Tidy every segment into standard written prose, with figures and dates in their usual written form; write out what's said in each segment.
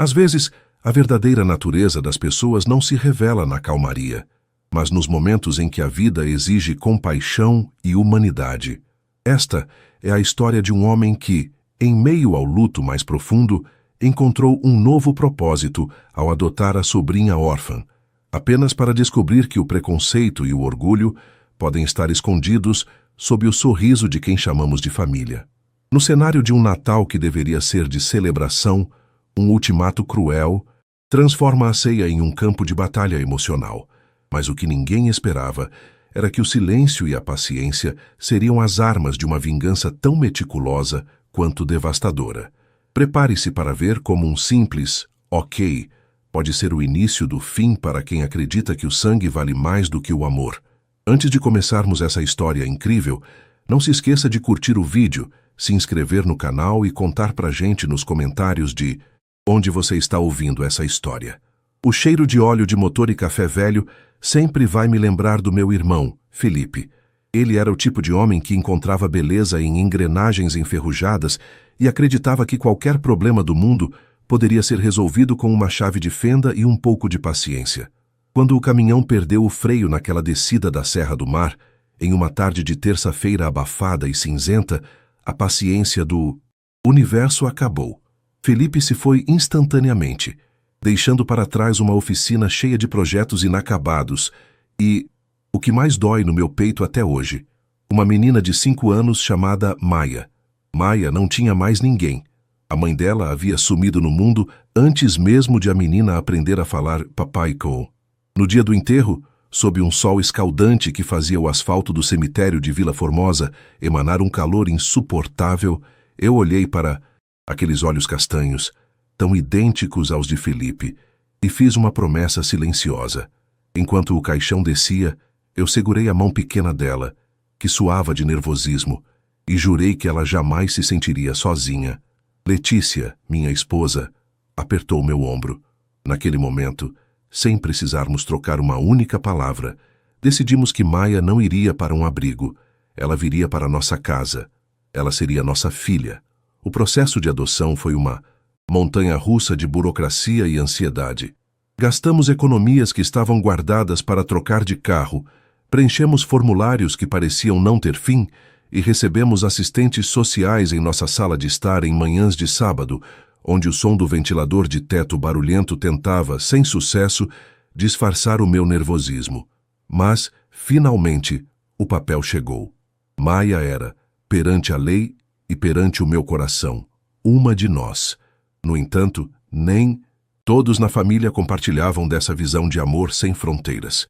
Às vezes, a verdadeira natureza das pessoas não se revela na calmaria, mas nos momentos em que a vida exige compaixão e humanidade. Esta é a história de um homem que, em meio ao luto mais profundo, encontrou um novo propósito ao adotar a sobrinha órfã, apenas para descobrir que o preconceito e o orgulho podem estar escondidos sob o sorriso de quem chamamos de família. No cenário de um Natal que deveria ser de celebração, um ultimato cruel transforma a ceia em um campo de batalha emocional. Mas o que ninguém esperava era que o silêncio e a paciência seriam as armas de uma vingança tão meticulosa quanto devastadora. Prepare-se para ver como um simples "ok" pode ser o início do fim para quem acredita que o sangue vale mais do que o amor. Antes de começarmos essa história incrível, não se esqueça de curtir o vídeo, se inscrever no canal e contar pra gente nos comentários de onde você está ouvindo essa história. O cheiro de óleo de motor e café velho sempre vai me lembrar do meu irmão, Felipe. Ele era o tipo de homem que encontrava beleza em engrenagens enferrujadas e acreditava que qualquer problema do mundo poderia ser resolvido com uma chave de fenda e um pouco de paciência. Quando o caminhão perdeu o freio naquela descida da Serra do Mar, em uma tarde de terça-feira abafada e cinzenta, a paciência do universo acabou. Felipe se foi instantaneamente, deixando para trás uma oficina cheia de projetos inacabados e, o que mais dói no meu peito até hoje, uma menina de 5 anos chamada Maia. Maia não tinha mais ninguém. A mãe dela havia sumido no mundo antes mesmo de a menina aprender a falar papaico. No dia do enterro, sob um sol escaldante que fazia o asfalto do cemitério de Vila Formosa emanar um calor insuportável, eu olhei para aqueles olhos castanhos, tão idênticos aos de Felipe, e fiz uma promessa silenciosa. Enquanto o caixão descia, eu segurei a mão pequena dela, que suava de nervosismo, e jurei que ela jamais se sentiria sozinha. Letícia, minha esposa, apertou meu ombro. Naquele momento, sem precisarmos trocar uma única palavra, decidimos que Maia não iria para um abrigo. Ela viria para nossa casa. Ela seria nossa filha. O processo de adoção foi uma montanha-russa de burocracia e ansiedade. Gastamos economias que estavam guardadas para trocar de carro, preenchemos formulários que pareciam não ter fim e recebemos assistentes sociais em nossa sala de estar em manhãs de sábado, onde o som do ventilador de teto barulhento tentava, sem sucesso, disfarçar o meu nervosismo. Mas, finalmente, o papel chegou. Maia era, perante a lei e perante o meu coração, uma de nós. No entanto, nem todos na família compartilhavam dessa visão de amor sem fronteiras.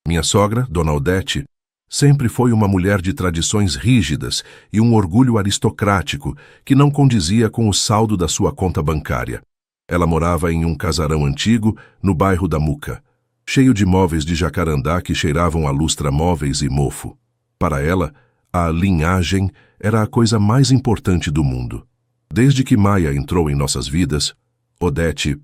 Minha sogra, Dona Odete, sempre foi uma mulher de tradições rígidas e um orgulho aristocrático que não condizia com o saldo da sua conta bancária. Ela morava em um casarão antigo, no bairro da Muca, cheio de móveis de jacarandá que cheiravam a lustra-móveis e mofo. Para ela, a linhagem era a coisa mais importante do mundo. Desde que Maia entrou em nossas vidas, Odete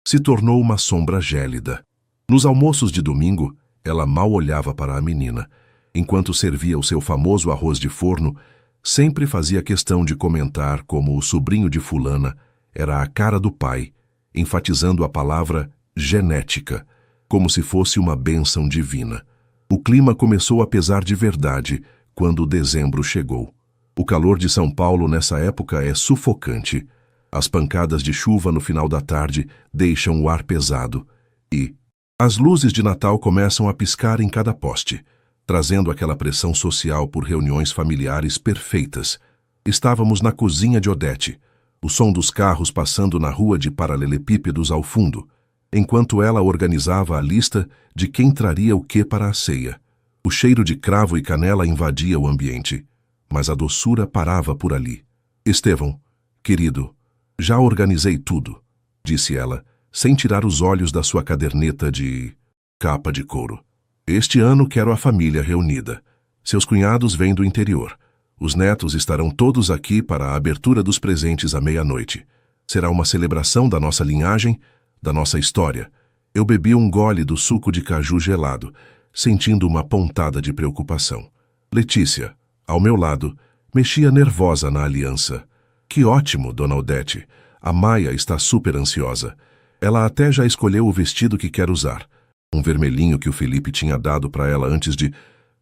se tornou uma sombra gélida. Nos almoços de domingo, ela mal olhava para a menina. Enquanto servia o seu famoso arroz de forno, sempre fazia questão de comentar como o sobrinho de fulana era a cara do pai, enfatizando a palavra genética, como se fosse uma bênção divina. O clima começou a pesar de verdade quando dezembro chegou. O calor de São Paulo nessa época é sufocante. As pancadas de chuva no final da tarde deixam o ar pesado e as luzes de Natal começam a piscar em cada poste, trazendo aquela pressão social por reuniões familiares perfeitas. Estávamos na cozinha de Odete, o som dos carros passando na rua de paralelepípedos ao fundo, enquanto ela organizava a lista de quem traria o que para a ceia. O cheiro de cravo e canela invadia o ambiente, mas a doçura parava por ali. Estevão, querido, já organizei tudo, disse ela, sem tirar os olhos da sua caderneta de capa de couro. Este ano quero a família reunida. Seus cunhados vêm do interior. Os netos estarão todos aqui para a abertura dos presentes à meia-noite. Será uma celebração da nossa linhagem, da nossa história. Eu bebi um gole do suco de caju gelado, sentindo uma pontada de preocupação. Letícia, ao meu lado, mexia nervosa na aliança. Que ótimo, Dona Odete. A Maia está super ansiosa. Ela até já escolheu o vestido que quer usar. Um vermelhinho que o Felipe tinha dado para ela antes de...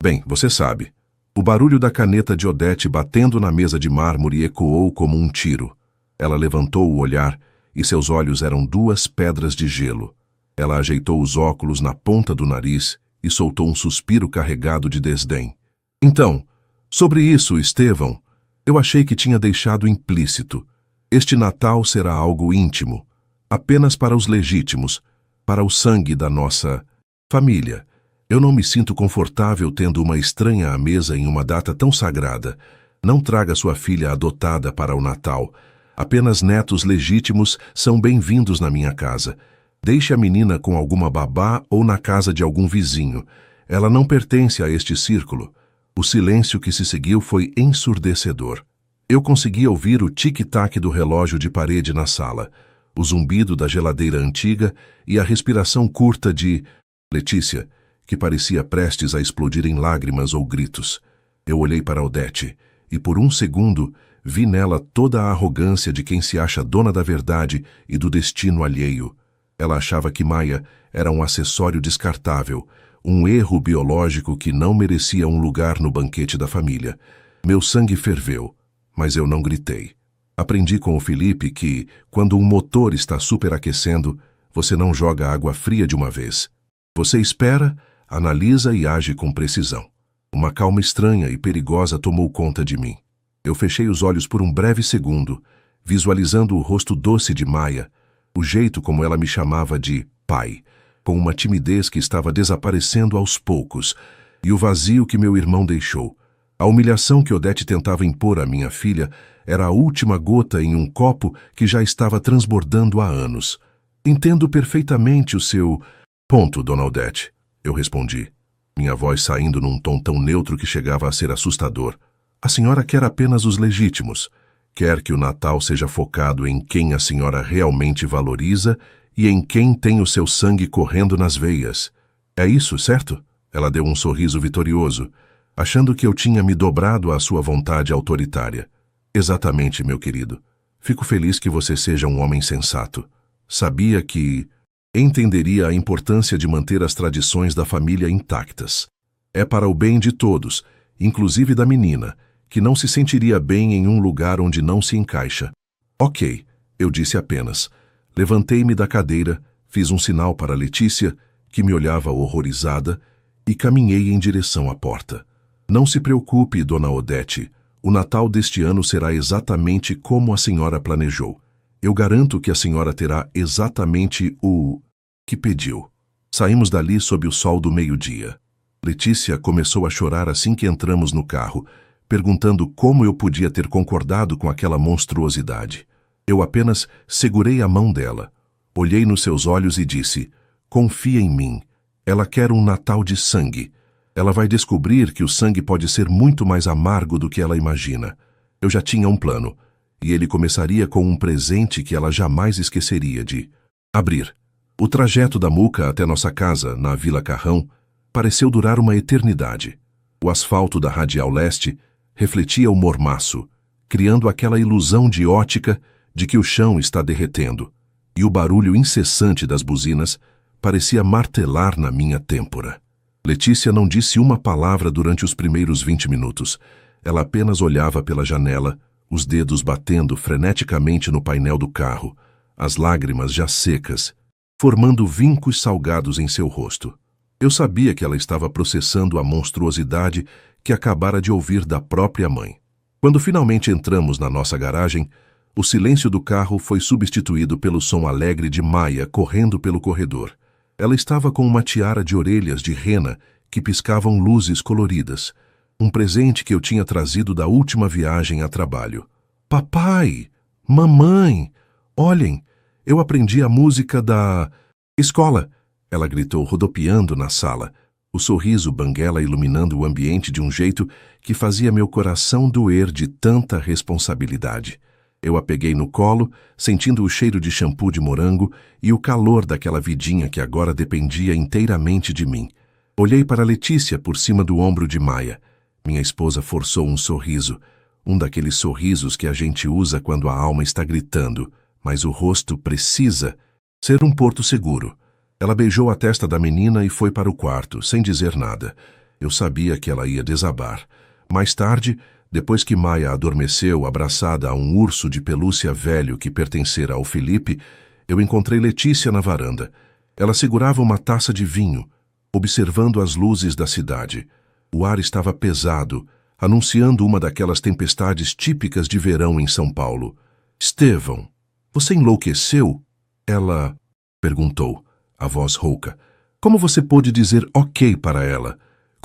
Bem, você sabe. O barulho da caneta de Odete batendo na mesa de mármore ecoou como um tiro. Ela levantou o olhar e seus olhos eram duas pedras de gelo. Ela ajeitou os óculos na ponta do nariz e soltou um suspiro carregado de desdém. Então, sobre isso, Estevão, eu achei que tinha deixado implícito. Este Natal será algo íntimo, apenas para os legítimos, para o sangue da nossa família. Eu não me sinto confortável tendo uma estranha à mesa em uma data tão sagrada. Não traga sua filha adotada para o Natal. Apenas netos legítimos são bem-vindos na minha casa. Deixe a menina com alguma babá ou na casa de algum vizinho. Ela não pertence a este círculo. O silêncio que se seguiu foi ensurdecedor. Eu conseguia ouvir o tic-tac do relógio de parede na sala, o zumbido da geladeira antiga e a respiração curta de Letícia, que parecia prestes a explodir em lágrimas ou gritos. Eu olhei para Odete e, por um segundo, vi nela toda a arrogância de quem se acha dona da verdade e do destino alheio. Ela achava que Maia era um acessório descartável, um erro biológico que não merecia um lugar no banquete da família. Meu sangue ferveu, mas eu não gritei. Aprendi com o Felipe que, quando um motor está superaquecendo, você não joga água fria de uma vez. Você espera, analisa e age com precisão. Uma calma estranha e perigosa tomou conta de mim. Eu fechei os olhos por um breve segundo, visualizando o rosto doce de Maia, o jeito como ela me chamava de pai, com uma timidez que estava desaparecendo aos poucos, e o vazio que meu irmão deixou. A humilhação que Odete tentava impor à minha filha era a última gota em um copo que já estava transbordando há anos. Entendo perfeitamente o seu ponto, dona Odete, eu respondi, minha voz saindo num tom tão neutro que chegava a ser assustador. A senhora quer apenas os legítimos. Quer que o Natal seja focado em quem a senhora realmente valoriza e em quem tem o seu sangue correndo nas veias. É isso, certo? Ela deu um sorriso vitorioso, achando que eu tinha me dobrado à sua vontade autoritária. Exatamente, meu querido. Fico feliz que você seja um homem sensato. Sabia que entenderia a importância de manter as tradições da família intactas. É para o bem de todos, inclusive da menina, que não se sentiria bem em um lugar onde não se encaixa. Ok, eu disse apenas. Levantei-me da cadeira, fiz um sinal para Letícia, que me olhava horrorizada, e caminhei em direção à porta. Não se preocupe, dona Odete. O Natal deste ano será exatamente como a senhora planejou. Eu garanto que a senhora terá exatamente o que pediu. Saímos dali sob o sol do meio-dia. Letícia começou a chorar assim que entramos no carro, perguntando como eu podia ter concordado com aquela monstruosidade. Eu apenas segurei a mão dela, olhei nos seus olhos e disse, confia em mim. Ela quer um Natal de sangue. Ela vai descobrir que o sangue pode ser muito mais amargo do que ela imagina. Eu já tinha um plano, e ele começaria com um presente que ela jamais esqueceria de abrir. O trajeto da Muca até nossa casa, na Vila Carrão, pareceu durar uma eternidade. O asfalto da Radial Leste refletia o mormaço, criando aquela ilusão de ótica de que o chão está derretendo, e o barulho incessante das buzinas parecia martelar na minha têmpora. Letícia não disse uma palavra durante os primeiros 20 minutos. Ela apenas olhava pela janela, os dedos batendo freneticamente no painel do carro, as lágrimas já secas, formando vincos salgados em seu rosto. Eu sabia que ela estava processando a monstruosidade que acabara de ouvir da própria mãe. Quando finalmente entramos na nossa garagem, o silêncio do carro foi substituído pelo som alegre de Maia correndo pelo corredor. Ela estava com uma tiara de orelhas de rena que piscavam luzes coloridas, um presente que eu tinha trazido da última viagem a trabalho. Papai! Mamãe! Olhem, eu aprendi a música da escola! Ela gritou rodopiando na sala, o sorriso banguela iluminando o ambiente de um jeito que fazia meu coração doer de tanta responsabilidade. Eu a peguei no colo, sentindo o cheiro de shampoo de morango e o calor daquela vidinha que agora dependia inteiramente de mim. Olhei para Letícia por cima do ombro de Maia. Minha esposa forçou um sorriso, um daqueles sorrisos que a gente usa quando a alma está gritando, mas o rosto precisa Ser um porto seguro. Ela beijou a testa da menina e foi para o quarto, sem dizer nada. Eu sabia que ela ia desabar. Mais tarde, depois que Maia adormeceu abraçada a um urso de pelúcia velho que pertencera ao Felipe, eu encontrei Letícia na varanda. Ela segurava uma taça de vinho, observando as luzes da cidade. O ar estava pesado, anunciando uma daquelas tempestades típicas de verão em São Paulo. Estevão, você enlouqueceu? Ela perguntou, a voz rouca. Como você pôde dizer ok para ela?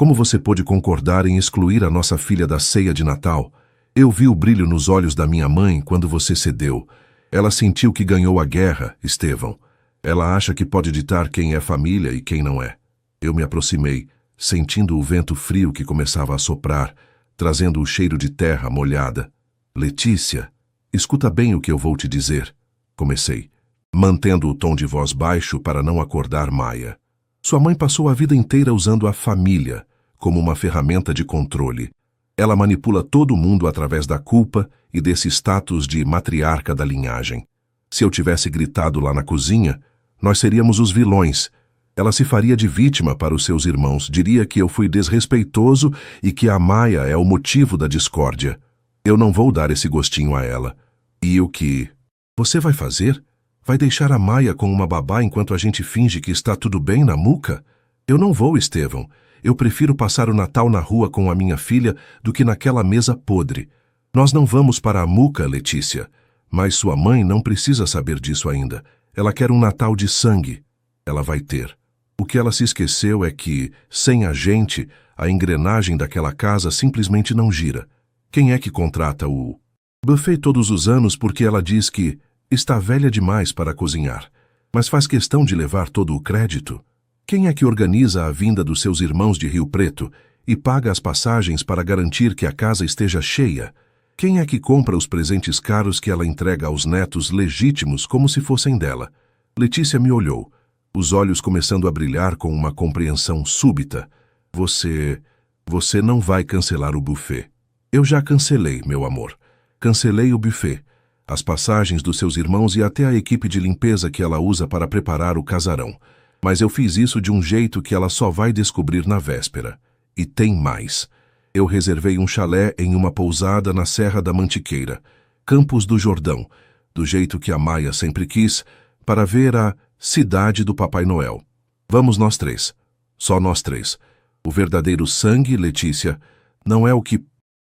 Como você pôde concordar em excluir a nossa filha da ceia de Natal? Eu vi o brilho nos olhos da minha mãe quando você cedeu. Ela sentiu que ganhou a guerra, Estevão. Ela acha que pode ditar quem é família e quem não é. Eu me aproximei, sentindo o vento frio que começava a soprar, trazendo o cheiro de terra molhada. Letícia, escuta bem o que eu vou te dizer. Comecei, mantendo o tom de voz baixo para não acordar Maia. Sua mãe passou a vida inteira usando a família como uma ferramenta de controle. Ela manipula todo mundo através da culpa e desse status de matriarca da linhagem. Se eu tivesse gritado lá na cozinha, nós seríamos os vilões. Ela se faria de vítima para os seus irmãos, diria que eu fui desrespeitoso e que a Maia é o motivo da discórdia. Eu não vou dar esse gostinho a ela. E o que você vai fazer? Vai deixar a Maia com uma babá enquanto a gente finge que está tudo bem na muca? Eu não vou, Estevão. Eu prefiro passar o Natal na rua com a minha filha do que naquela mesa podre. Nós não vamos para a muca, Letícia. Mas sua mãe não precisa saber disso ainda. Ela quer um Natal de sangue. Ela vai ter. O que ela se esqueceu é que, sem a gente, a engrenagem daquela casa simplesmente não gira. Quem é que contrata o buffet todos os anos porque ela diz que está velha demais para cozinhar, mas faz questão de levar todo o crédito? Quem é que organiza a vinda dos seus irmãos de Rio Preto e paga as passagens para garantir que a casa esteja cheia? Quem é que compra os presentes caros que ela entrega aos netos legítimos como se fossem dela? Letícia me olhou, os olhos começando a brilhar com uma compreensão súbita. Você não vai cancelar o buffet. Eu já cancelei, meu amor. Cancelei o buffet, as passagens dos seus irmãos e até a equipe de limpeza que ela usa para preparar o casarão. Mas eu fiz isso de um jeito que ela só vai descobrir na véspera. E tem mais. Eu reservei um chalé em uma pousada na Serra da Mantiqueira, Campos do Jordão, do jeito que a Maia sempre quis, para ver a cidade do Papai Noel. Vamos nós três. Só nós três. O verdadeiro sangue, Letícia, não é o que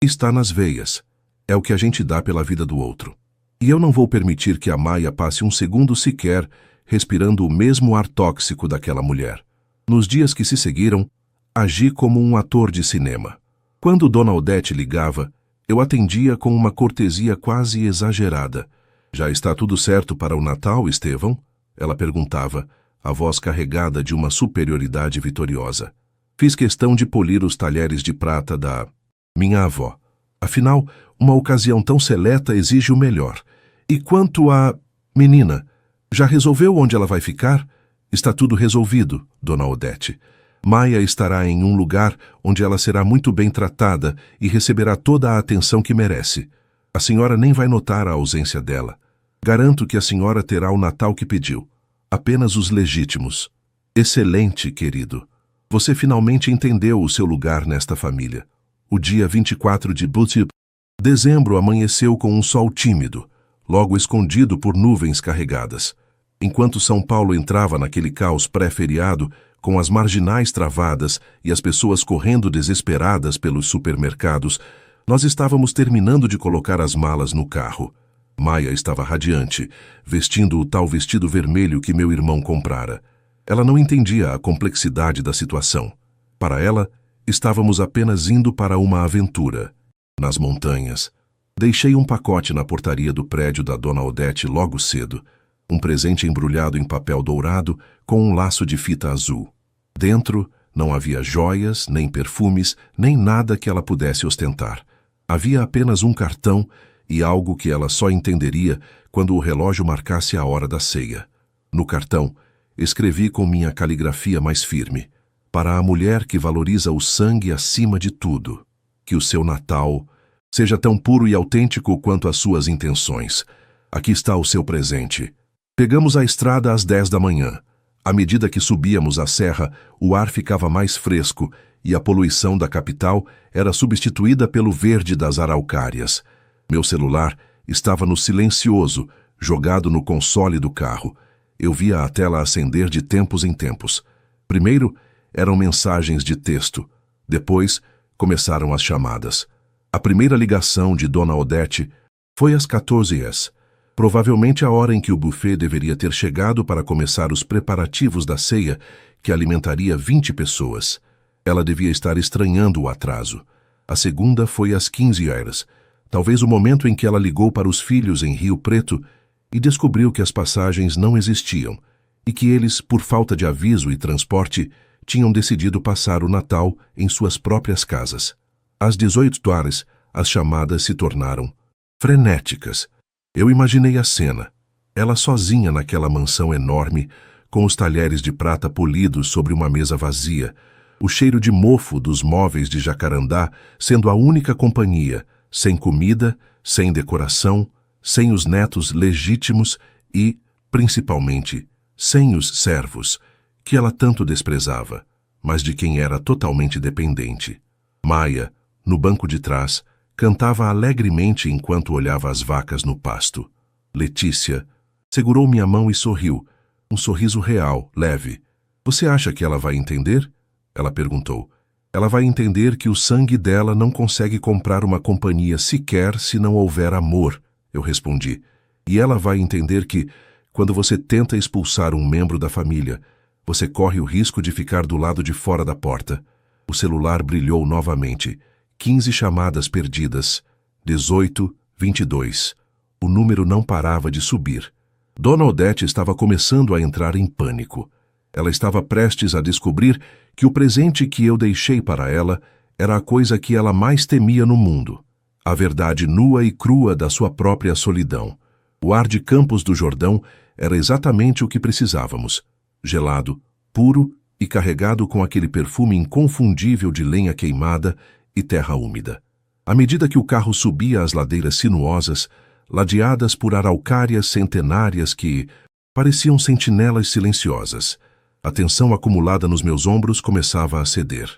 está nas veias. É o que a gente dá pela vida do outro. E eu não vou permitir que a Maia passe um segundo sequer respirando o mesmo ar tóxico daquela mulher. Nos dias que se seguiram, agi como um ator de cinema. Quando Dona Odete ligava, eu atendia com uma cortesia quase exagerada. Já está tudo certo para o Natal, Estevão? Ela perguntava, a voz carregada de uma superioridade vitoriosa. Fiz questão de polir os talheres de prata da minha avó. Afinal, uma ocasião tão seleta exige o melhor. E quanto à menina, já resolveu onde ela vai ficar? Está tudo resolvido, Dona Odete. Maia estará em um lugar onde ela será muito bem tratada e receberá toda a atenção que merece. A senhora nem vai notar a ausência dela. Garanto que a senhora terá o Natal que pediu. Apenas os legítimos. Excelente, querido. Você finalmente entendeu o seu lugar nesta família. O dia 24 de dezembro amanheceu com um sol tímido, logo escondido por nuvens carregadas. Enquanto São Paulo entrava naquele caos pré-feriado, com as marginais travadas e as pessoas correndo desesperadas pelos supermercados, nós estávamos terminando de colocar as malas no carro. Maia estava radiante, vestindo o tal vestido vermelho que meu irmão comprara. Ela não entendia a complexidade da situação. Para ela, estávamos apenas indo para uma aventura. Nas montanhas. Deixei um pacote na portaria do prédio da Dona Odete logo cedo. Um presente embrulhado em papel dourado com um laço de fita azul. Dentro não havia joias, nem perfumes, nem nada que ela pudesse ostentar. Havia apenas um cartão e algo que ela só entenderia quando o relógio marcasse a hora da ceia. No cartão, escrevi com minha caligrafia mais firme: para a mulher que valoriza o sangue acima de tudo, que o seu Natal seja tão puro e autêntico quanto as suas intenções. Aqui está o seu presente. Pegamos a estrada às 10 da manhã. À medida que subíamos a serra, o ar ficava mais fresco e a poluição da capital era substituída pelo verde das araucárias. Meu celular estava no silencioso, jogado no console do carro. Eu via a tela acender de tempos em tempos. Primeiro, eram mensagens de texto. Depois, começaram as chamadas. A primeira ligação de Dona Odete foi às 14h, provavelmente a hora em que o buffet deveria ter chegado para começar os preparativos da ceia, que alimentaria 20 pessoas. Ela devia estar estranhando o atraso. A segunda foi às 15h, talvez o momento em que ela ligou para os filhos em Rio Preto e descobriu que as passagens não existiam e que eles, por falta de aviso e transporte, tinham decidido passar o Natal em suas próprias casas. Às 18h, as chamadas se tornaram frenéticas. Eu imaginei a cena. Ela sozinha naquela mansão enorme, com os talheres de prata polidos sobre uma mesa vazia, o cheiro de mofo dos móveis de jacarandá sendo a única companhia, sem comida, sem decoração, sem os netos legítimos e, principalmente, sem os servos, que ela tanto desprezava, mas de quem era totalmente dependente. Maia, no banco de trás, cantava alegremente enquanto olhava as vacas no pasto. Letícia segurou minha mão e sorriu, um sorriso real, leve. "Você acha que ela vai entender?" Ela perguntou. "Ela vai entender que o sangue dela não consegue comprar uma companhia sequer se não houver amor", eu respondi. "E ela vai entender que, quando você tenta expulsar um membro da família, você corre o risco de ficar do lado de fora da porta." O celular brilhou novamente. 15 chamadas perdidas. 18, 22. O número não parava de subir. Dona Odete estava começando a entrar em pânico. Ela estava prestes a descobrir que o presente que eu deixei para ela era a coisa que ela mais temia no mundo. A verdade nua e crua da sua própria solidão. O ar de Campos do Jordão era exatamente o que precisávamos. Gelado, puro e carregado com aquele perfume inconfundível de lenha queimada e terra úmida. À medida que o carro subia as ladeiras sinuosas, ladeadas por araucárias centenárias que pareciam sentinelas silenciosas, a tensão acumulada nos meus ombros começava a ceder.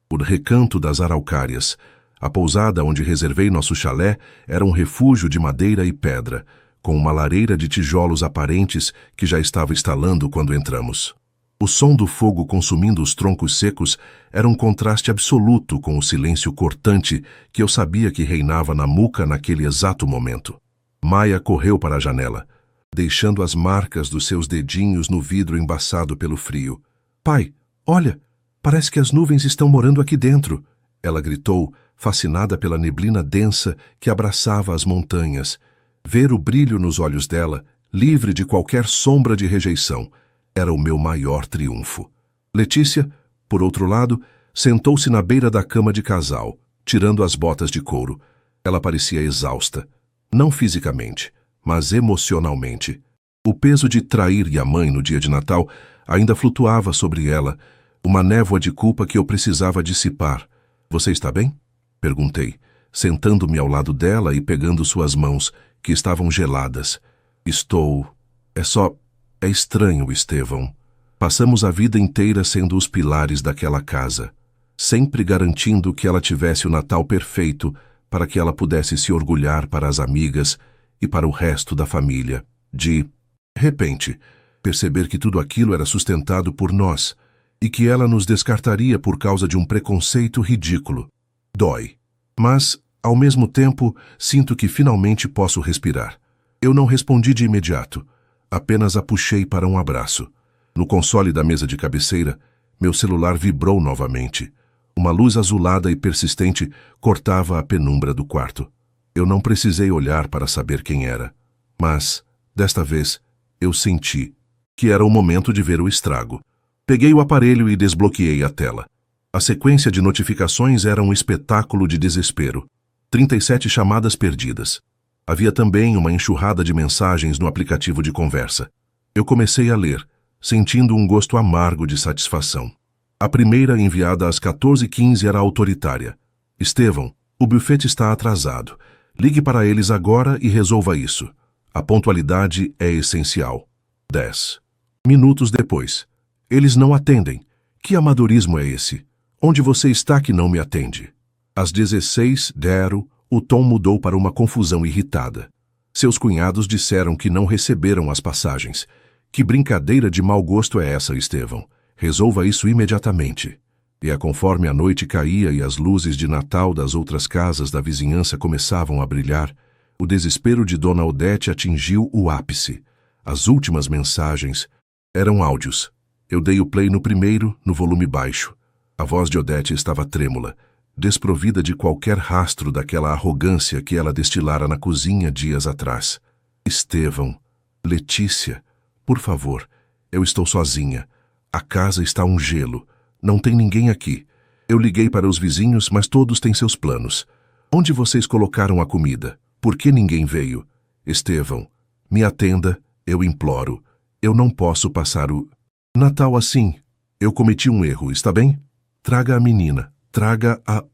O recanto das araucárias, a pousada onde reservei nosso chalé, era um refúgio de madeira e pedra, com uma lareira de tijolos aparentes que já estava estalando quando entramos. O som do fogo consumindo os troncos secos era um contraste absoluto com o silêncio cortante que eu sabia que reinava na muca naquele exato momento. Maia correu para a janela, deixando as marcas dos seus dedinhos no vidro embaçado pelo frio. "Pai, olha, parece que as nuvens estão morando aqui dentro", ela gritou, fascinada pela neblina densa que abraçava as montanhas. Ver o brilho nos olhos dela, livre de qualquer sombra de rejeição, era o meu maior triunfo. Letícia, por outro lado, sentou-se na beira da cama de casal, tirando as botas de couro. Ela parecia exausta, não fisicamente, mas emocionalmente. O peso de trair a mãe no dia de Natal ainda flutuava sobre ela, uma névoa de culpa que eu precisava dissipar. "Você está bem?" perguntei, sentando-me ao lado dela e pegando suas mãos, que estavam geladas. "Estou... É estranho, Estevão. Passamos a vida inteira sendo os pilares daquela casa, sempre garantindo que ela tivesse o Natal perfeito para que ela pudesse se orgulhar para as amigas e para o resto da família. De repente, perceber que tudo aquilo era sustentado por nós e que ela nos descartaria por causa de um preconceito ridículo. Dói. Mas, ao mesmo tempo, sinto que finalmente posso respirar. Eu não respondi de imediato. Apenas a puxei para um abraço. No console da mesa de cabeceira, meu celular vibrou novamente. Uma luz azulada e persistente cortava a penumbra do quarto. Eu não precisei olhar para saber quem era. Mas, desta vez, eu senti que era o momento de ver o estrago. Peguei o aparelho e desbloqueei a tela. A sequência de notificações era um espetáculo de desespero. 37 chamadas perdidas. Havia também uma enxurrada de mensagens no aplicativo de conversa. Eu comecei a ler, sentindo um gosto amargo de satisfação. A primeira, enviada às 14h15, era autoritária. "Estevão, o buffet está atrasado. Ligue para eles agora e resolva isso. A pontualidade é essencial." 10 minutos depois. Eles não atendem. Que amadorismo é esse? Onde você está que não me atende? Às 16:00, o tom mudou para uma confusão irritada. Seus cunhados disseram que não receberam as passagens. Que brincadeira de mau gosto é essa, Estevão? Resolva isso imediatamente. E conforme a noite caía e as luzes de Natal das outras casas da vizinhança começavam a brilhar, o desespero de Dona Odete atingiu o ápice. As últimas mensagens eram áudios. Eu dei o play no primeiro, no volume baixo. A voz de Odete estava trêmula, desprovida de qualquer rastro daquela arrogância que ela destilara na cozinha dias atrás. Estevão, Letícia, por favor, eu estou sozinha. A casa está um gelo. Não tem ninguém aqui. Eu liguei para os vizinhos, mas todos têm seus planos. Onde vocês colocaram a comida? Por que ninguém veio? Estevão, me atenda, eu imploro. Eu não posso passar o Natal assim. Eu cometi um erro, está bem? Traga a menina, traga a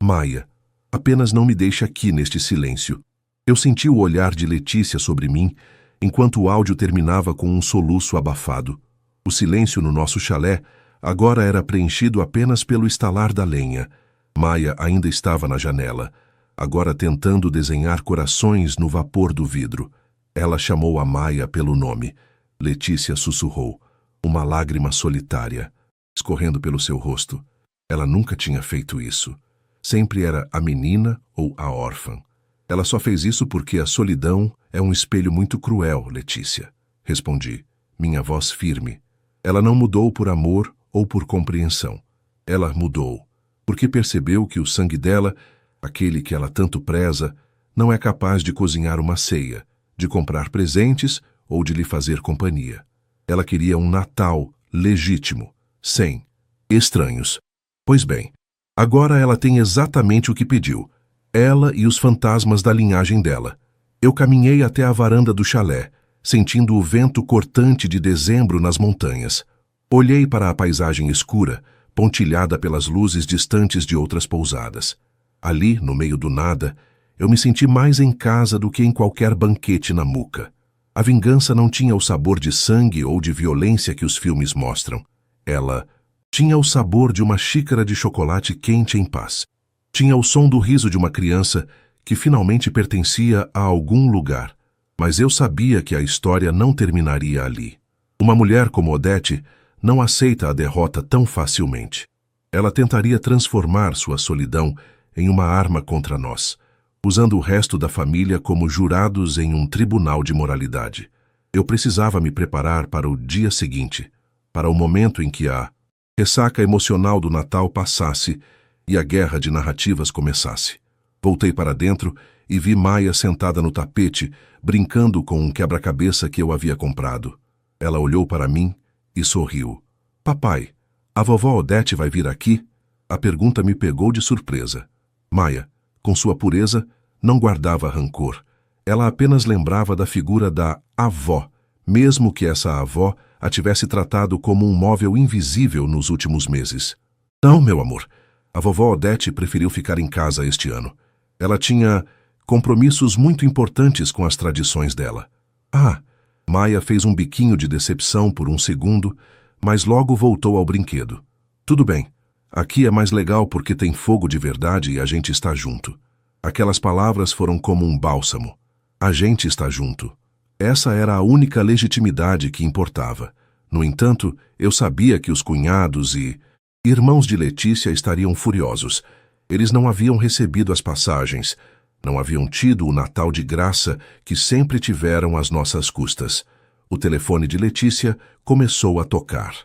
Maia. Apenas não me deixe aqui neste silêncio. Eu senti o olhar de Letícia sobre mim, enquanto o áudio terminava com um soluço abafado. O silêncio no nosso chalé agora era preenchido apenas pelo estalar da lenha. Maia ainda estava na janela, agora tentando desenhar corações no vapor do vidro. Ela chamou a Maia pelo nome. Letícia sussurrou, uma lágrima solitária, escorrendo pelo seu rosto. Ela nunca tinha feito isso. Sempre era a menina ou a órfã. Ela só fez isso porque a solidão é um espelho muito cruel, Letícia. Respondi, minha voz firme. Ela não mudou por amor ou por compreensão. Ela mudou porque percebeu que o sangue dela, aquele que ela tanto preza, não é capaz de cozinhar uma ceia, de comprar presentes ou de lhe fazer companhia. Ela queria um Natal legítimo, sem estranhos. Pois bem, agora ela tem exatamente o que pediu. Ela e os fantasmas da linhagem dela. Eu caminhei até a varanda do chalé, sentindo o vento cortante de dezembro nas montanhas. Olhei para a paisagem escura, pontilhada pelas luzes distantes de outras pousadas. Ali, no meio do nada, eu me senti mais em casa do que em qualquer banquete na Muca. A vingança não tinha o sabor de sangue ou de violência que os filmes mostram. Ela tinha o sabor de uma xícara de chocolate quente em paz. Tinha o som do riso de uma criança que finalmente pertencia a algum lugar. Mas eu sabia que a história não terminaria ali. Uma mulher como Odete não aceita a derrota tão facilmente. Ela tentaria transformar sua solidão em uma arma contra nós, usando o resto da família como jurados em um tribunal de moralidade. Eu precisava me preparar para o dia seguinte, para o momento em que a ressaca emocional do Natal passasse e a guerra de narrativas começasse. Voltei para dentro e vi Maia sentada no tapete, brincando com um quebra-cabeça que eu havia comprado. Ela olhou para mim e sorriu. Papai, a vovó Odete vai vir aqui? A pergunta me pegou de surpresa. Maia, com sua pureza, não guardava rancor. Ela apenas lembrava da figura da avó, mesmo que essa avó a tivesse tratado como um móvel invisível nos últimos meses. Não, meu amor. A vovó Odete preferiu ficar em casa este ano. Ela tinha compromissos muito importantes com as tradições dela. Ah, Maia fez um biquinho de decepção por um segundo, mas logo voltou ao brinquedo. Tudo bem. Aqui é mais legal porque tem fogo de verdade e a gente está junto. Aquelas palavras foram como um bálsamo. A gente está junto. Essa era a única legitimidade que importava. No entanto, eu sabia que os cunhados e irmãos de Letícia estariam furiosos. Eles não haviam recebido as passagens, não haviam tido o Natal de graça que sempre tiveram às nossas custas. O telefone de Letícia começou a tocar.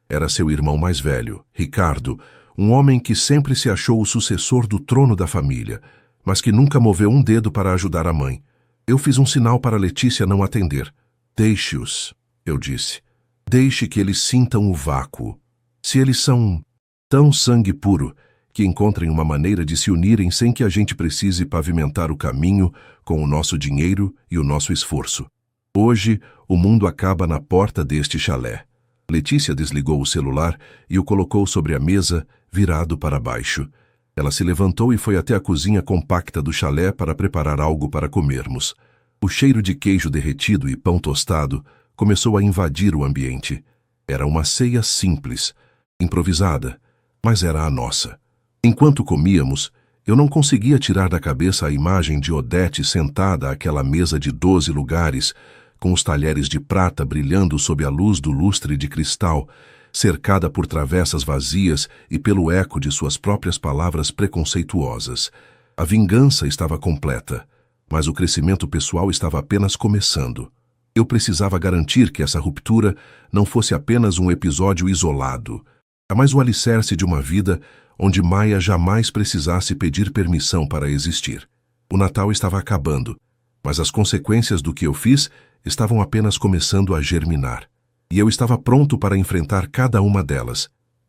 Era seu irmão mais velho, Ricardo, um homem que sempre se achou o sucessor do trono da família, mas que nunca moveu um dedo para ajudar a mãe. Eu fiz um sinal para Letícia não atender. Deixe-os, eu disse. Deixe que eles sintam o vácuo. Se eles são tão sangue puro, que encontrem uma maneira de se unirem sem que a gente precise pavimentar o caminho com o nosso dinheiro e o nosso esforço. Hoje, o mundo acaba na porta deste chalé. Letícia desligou o celular e o colocou sobre a mesa, virado para baixo. Ela se levantou e foi até a cozinha compacta do chalé para preparar algo para comermos. O cheiro de queijo derretido e pão tostado começou a invadir o ambiente. Era uma ceia simples, improvisada, mas era a nossa. Enquanto comíamos, eu não conseguia tirar da cabeça a imagem de Odete sentada àquela mesa de 12 lugares, com os talheres de prata brilhando sob a luz do lustre de cristal, cercada por travessas vazias e pelo eco de suas próprias palavras preconceituosas. A vingança estava completa, mas o crescimento pessoal estava apenas começando. Eu precisava garantir que essa ruptura não fosse apenas um episódio isolado, mas o alicerce de uma vida onde Maia jamais precisasse pedir permissão para existir. O Natal estava acabando, mas as consequências do que eu fiz estavam apenas começando a germinar. E eu estava pronto para enfrentar cada uma delas,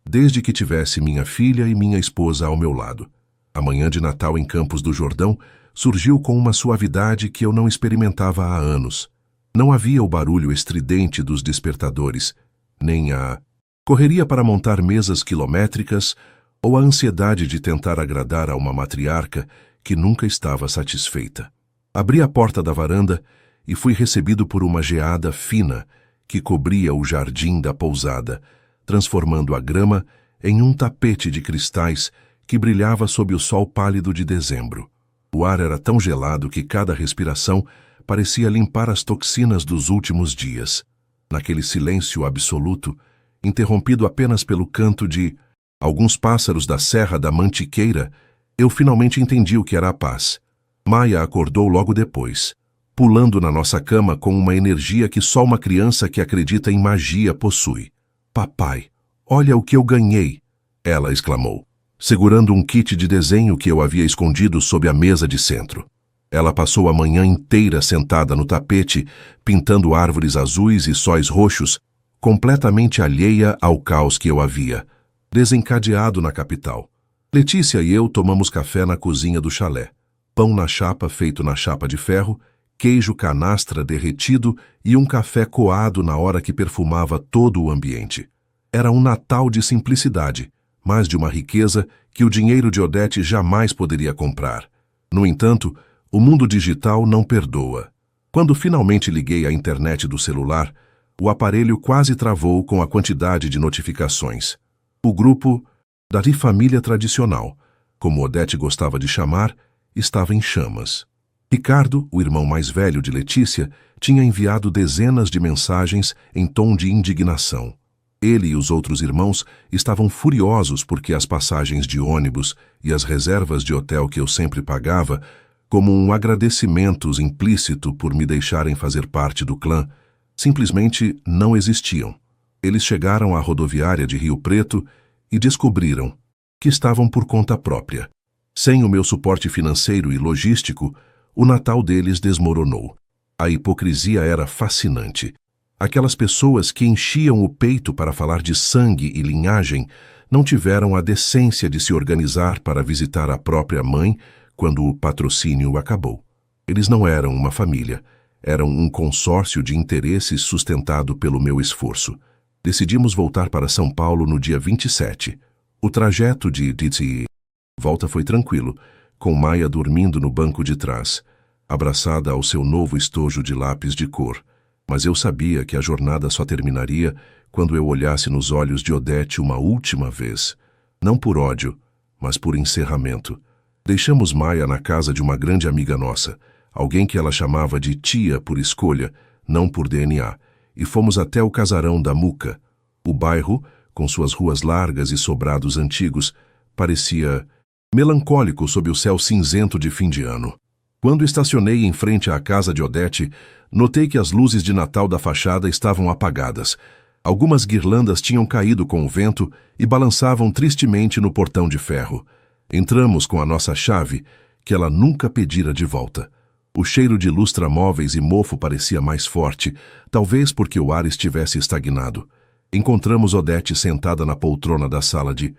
desde que tivesse minha filha e minha esposa ao meu lado. A manhã de Natal em Campos do Jordão surgiu com uma suavidade que eu não experimentava há anos. Não havia o barulho estridente dos despertadores, nem a correria para montar mesas quilométricas ou a ansiedade de tentar agradar a uma matriarca que nunca estava satisfeita. Abri a porta da varanda e fui recebido por uma geada fina que cobria o jardim da pousada, transformando a grama em um tapete de cristais que brilhava sob o sol pálido de dezembro. O ar era tão gelado que cada respiração parecia limpar as toxinas dos últimos dias. Naquele silêncio absoluto, interrompido apenas pelo canto de alguns pássaros da Serra da Mantiqueira, eu finalmente entendi o que era a paz. Maia acordou logo depois, pulando na nossa cama com uma energia que só uma criança que acredita em magia possui. "Papai, olha o que eu ganhei!" ela exclamou, segurando um kit de desenho que eu havia escondido sob a mesa de centro. Ela passou a manhã inteira sentada no tapete, pintando árvores azuis e sóis roxos, completamente alheia ao caos que eu havia desencadeado na capital. Letícia e eu tomamos café na cozinha do chalé. Pão na chapa feito na chapa de ferro, queijo canastra derretido e um café coado na hora que perfumava todo o ambiente. Era um Natal de simplicidade, mas de uma riqueza que o dinheiro de Odete jamais poderia comprar. No entanto, o mundo digital não perdoa. Quando finalmente liguei a internet do celular, o aparelho quase travou com a quantidade de notificações. O grupo da família tradicional, como Odete gostava de chamar, estava em chamas. Ricardo, o irmão mais velho de Letícia, tinha enviado dezenas de mensagens em tom de indignação. Ele e os outros irmãos estavam furiosos porque as passagens de ônibus e as reservas de hotel que eu sempre pagava, como um agradecimento implícito por me deixarem fazer parte do clã, simplesmente não existiam. Eles chegaram à rodoviária de Rio Preto e descobriram que estavam por conta própria. Sem o meu suporte financeiro e logístico, o Natal deles desmoronou. A hipocrisia era fascinante. Aquelas pessoas que enchiam o peito para falar de sangue e linhagem não tiveram a decência de se organizar para visitar a própria mãe quando o patrocínio acabou. Eles não eram uma família, eram um consórcio de interesses sustentado pelo meu esforço. Decidimos voltar para São Paulo no dia 27. O trajeto de volta foi tranquilo, com Maia dormindo no banco de trás, abraçada ao seu novo estojo de lápis de cor. Mas eu sabia que a jornada só terminaria quando eu olhasse nos olhos de Odete uma última vez. Não por ódio, mas por encerramento. Deixamos Maia na casa de uma grande amiga nossa, alguém que ela chamava de tia por escolha, não por DNA, e fomos até o casarão da Muca. O bairro, com suas ruas largas e sobrados antigos, parecia melancólico sob o céu cinzento de fim de ano. Quando estacionei em frente à casa de Odete, notei que as luzes de Natal da fachada estavam apagadas. Algumas guirlandas tinham caído com o vento e balançavam tristemente no portão de ferro. Entramos com a nossa chave, que ela nunca pedira de volta. O cheiro de lustramóveis e mofo parecia mais forte, talvez porque o ar estivesse estagnado. Encontramos Odete sentada na poltrona da sala de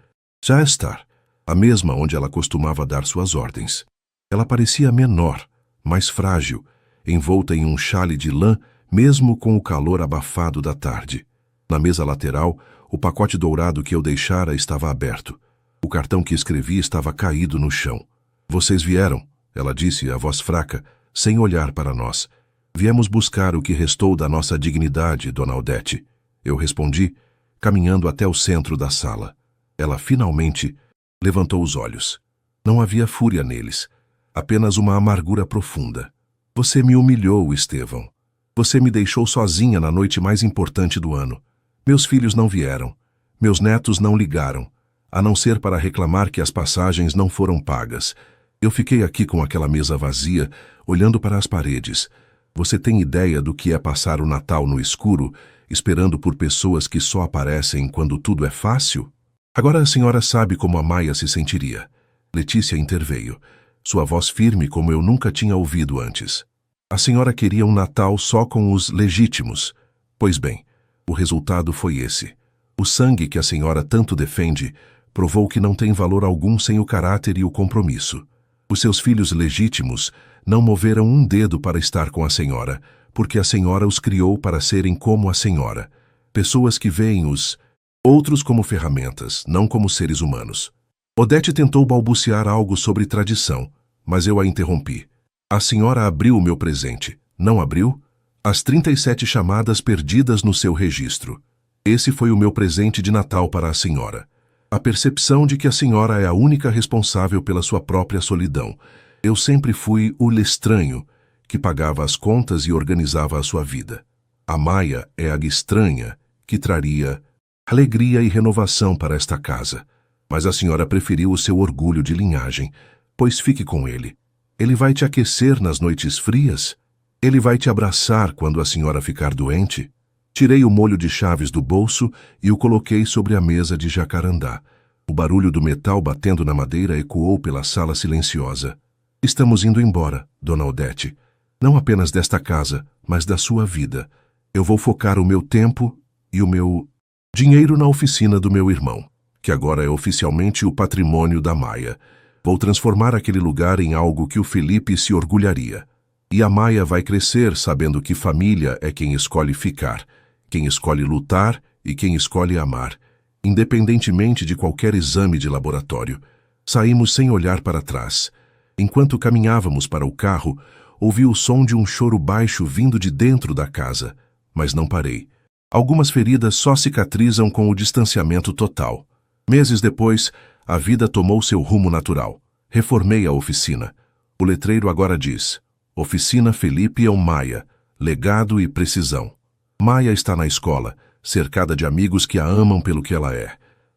estar, a mesma onde ela costumava dar suas ordens. Ela parecia menor, mais frágil, envolta em um xale de lã, mesmo com o calor abafado da tarde. Na mesa lateral, o pacote dourado que eu deixara estava aberto. O cartão que escrevi estava caído no chão. "Vocês vieram", ela disse, a voz fraca, sem olhar para nós. Viemos buscar o que restou da nossa dignidade, Dona Odete. Eu respondi, caminhando até o centro da sala. Ela finalmente levantou os olhos. Não havia fúria neles, apenas uma amargura profunda. Você me humilhou, Estevão. Você me deixou sozinha na noite mais importante do ano. Meus filhos não vieram. Meus netos não ligaram, a não ser para reclamar que as passagens não foram pagas. Eu fiquei aqui com aquela mesa vazia, olhando para as paredes. Você tem ideia do que é passar o Natal no escuro, esperando por pessoas que só aparecem quando tudo é fácil? Agora a senhora sabe como a Maia se sentiria. Letícia interveio, sua voz firme como eu nunca tinha ouvido antes. A senhora queria um Natal só com os legítimos. Pois bem, o resultado foi esse. O sangue que a senhora tanto defende provou que não tem valor algum sem o caráter e o compromisso. Os seus filhos legítimos não moveram um dedo para estar com a senhora, porque a senhora os criou para serem como a senhora. Pessoas que veem os outros como ferramentas, não como seres humanos. Odete tentou balbuciar algo sobre tradição, mas eu a interrompi. A senhora abriu o meu presente, não abriu? As 37 chamadas perdidas no seu registro. Esse foi o meu presente de Natal para a senhora. A percepção de que a senhora é a única responsável pela sua própria solidão. Eu sempre fui o estranho, que pagava as contas e organizava a sua vida. A Maia é a estranha, que traria alegria e renovação para esta casa. Mas a senhora preferiu o seu orgulho de linhagem, pois fique com ele. Ele vai te aquecer nas noites frias? Ele vai te abraçar quando a senhora ficar doente? Tirei o molho de chaves do bolso e o coloquei sobre a mesa de jacarandá. O barulho do metal batendo na madeira ecoou pela sala silenciosa. Estamos indo embora, Dona Odete. Não apenas desta casa, mas da sua vida. Eu vou focar o meu tempo e o meu dinheiro na oficina do meu irmão, que agora é oficialmente o patrimônio da Maia. Vou transformar aquele lugar em algo que o Felipe se orgulharia. E a Maia vai crescer sabendo que família é quem escolhe ficar, quem escolhe lutar e quem escolhe amar, independentemente de qualquer exame de laboratório. Saímos sem olhar para trás. Enquanto caminhávamos para o carro, ouvi o som de um choro baixo vindo de dentro da casa, mas não parei. Algumas feridas só cicatrizam com o distanciamento total. Meses depois, a vida tomou seu rumo natural. Reformei a oficina. O letreiro agora diz: Oficina Felipe Maia, legado e precisão. Maia está na escola, cercada de amigos que a amam pelo que ela é.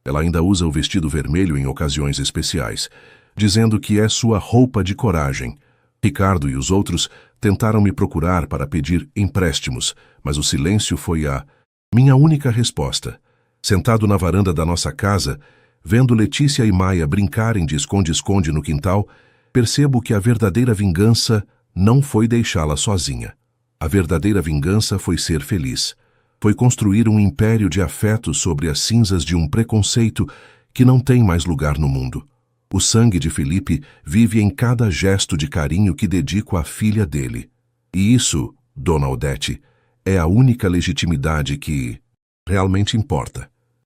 Ela ainda usa o vestido vermelho em ocasiões especiais, dizendo que é sua roupa de coragem. Ricardo e os outros tentaram me procurar para pedir empréstimos, mas o silêncio foi a minha única resposta. Sentado na varanda da nossa casa, vendo Letícia e Maia brincarem de esconde-esconde no quintal, percebo que a verdadeira vingança não foi deixá-la sozinha. A verdadeira vingança foi ser feliz. Foi construir um império de afeto sobre as cinzas de um preconceito que não tem mais lugar no mundo. O sangue de Felipe vive em cada gesto de carinho que dedico à filha dele. E isso, Dona Odete, é a única legitimidade que realmente importa.